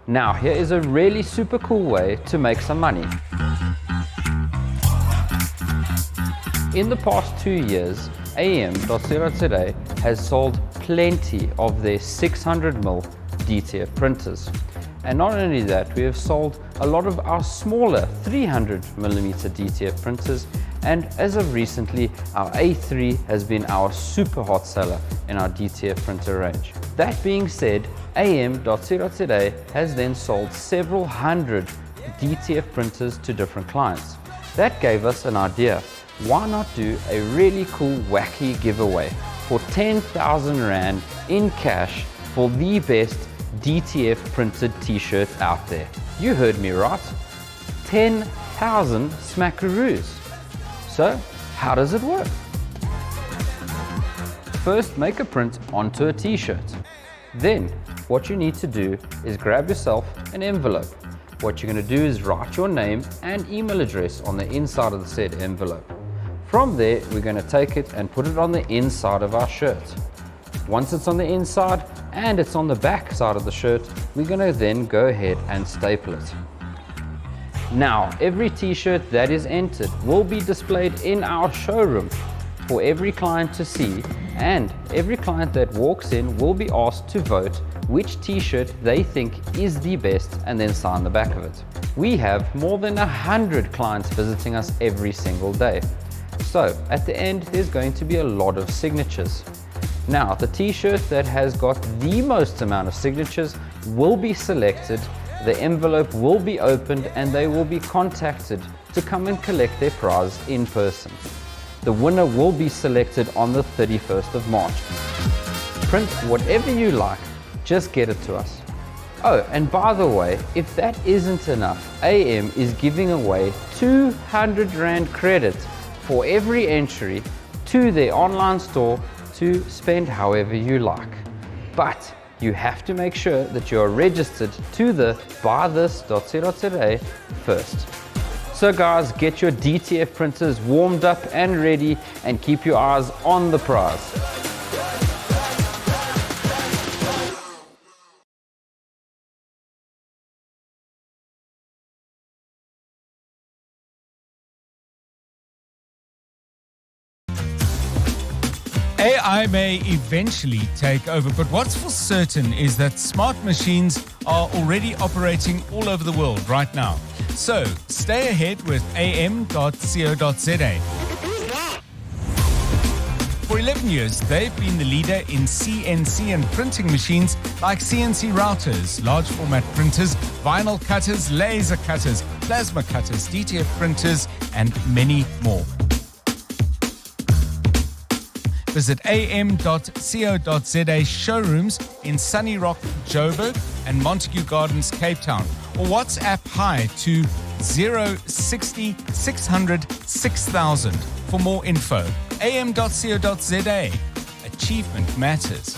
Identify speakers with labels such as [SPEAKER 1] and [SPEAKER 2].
[SPEAKER 1] Now here is a really super cool way to make some money. In the past 2 years, AM.CO has sold plenty of their 600mm DTF printers. And not only that, we have sold a lot of our smaller 300mm DTF printers, and as of recently, our A3 has been our super hot seller in our DTF printer range. That being said, AM.CO has then sold several hundred DTF printers to different clients. That gave us an idea. Why not do a really cool wacky giveaway for 10,000 Rand in cash for the best DTF printed t-shirt out there? You heard me right, 10,000 smackaroos. So how does it work? First, make a print onto a t-shirt. Then what you need to do is grab yourself an envelope. What you're going to do is write your name and email address on the inside of the said envelope. From there, we're going to take it and put it on the inside of our shirt. Once it's on the inside and it's on the back side of the shirt, we're going to then go ahead and staple it. Now, every t-shirt that is entered will be displayed in our showroom for every client to see, and every client that walks in will be asked to vote which t-shirt they think is the best and then sign the back of it. We have more than 100 clients visiting us every single day. So at the end, there's going to be a lot of signatures. Now, the t-shirt that has got the most amount of signatures will be selected, the envelope will be opened, and they will be contacted to come and collect their prize in person. The winner will be selected on the 31st of March. Print whatever you like, just get it to us. Oh, and by the way, if that isn't enough, AM is giving away 200 Rand credit for every entry to their online store to spend however you like. But you have to make sure that you are registered to the buythis.co.za first. So guys, get your DTF printers warmed up and ready, and keep your eyes on the prize.
[SPEAKER 2] AI may eventually take over, but what's for certain is that smart machines are already operating all over the world right now. So stay ahead with AM.CO.za. For 11 years, they've been the leader in CNC and printing machines like CNC routers, large format printers, vinyl cutters, laser cutters, plasma cutters, DTF printers, and many more. Visit am.co.za showrooms in Sunnyrock, Joburg, and Montague Gardens, Cape Town, or WhatsApp hi to 060 600 6000 for more info. am.co.za. Achievement matters.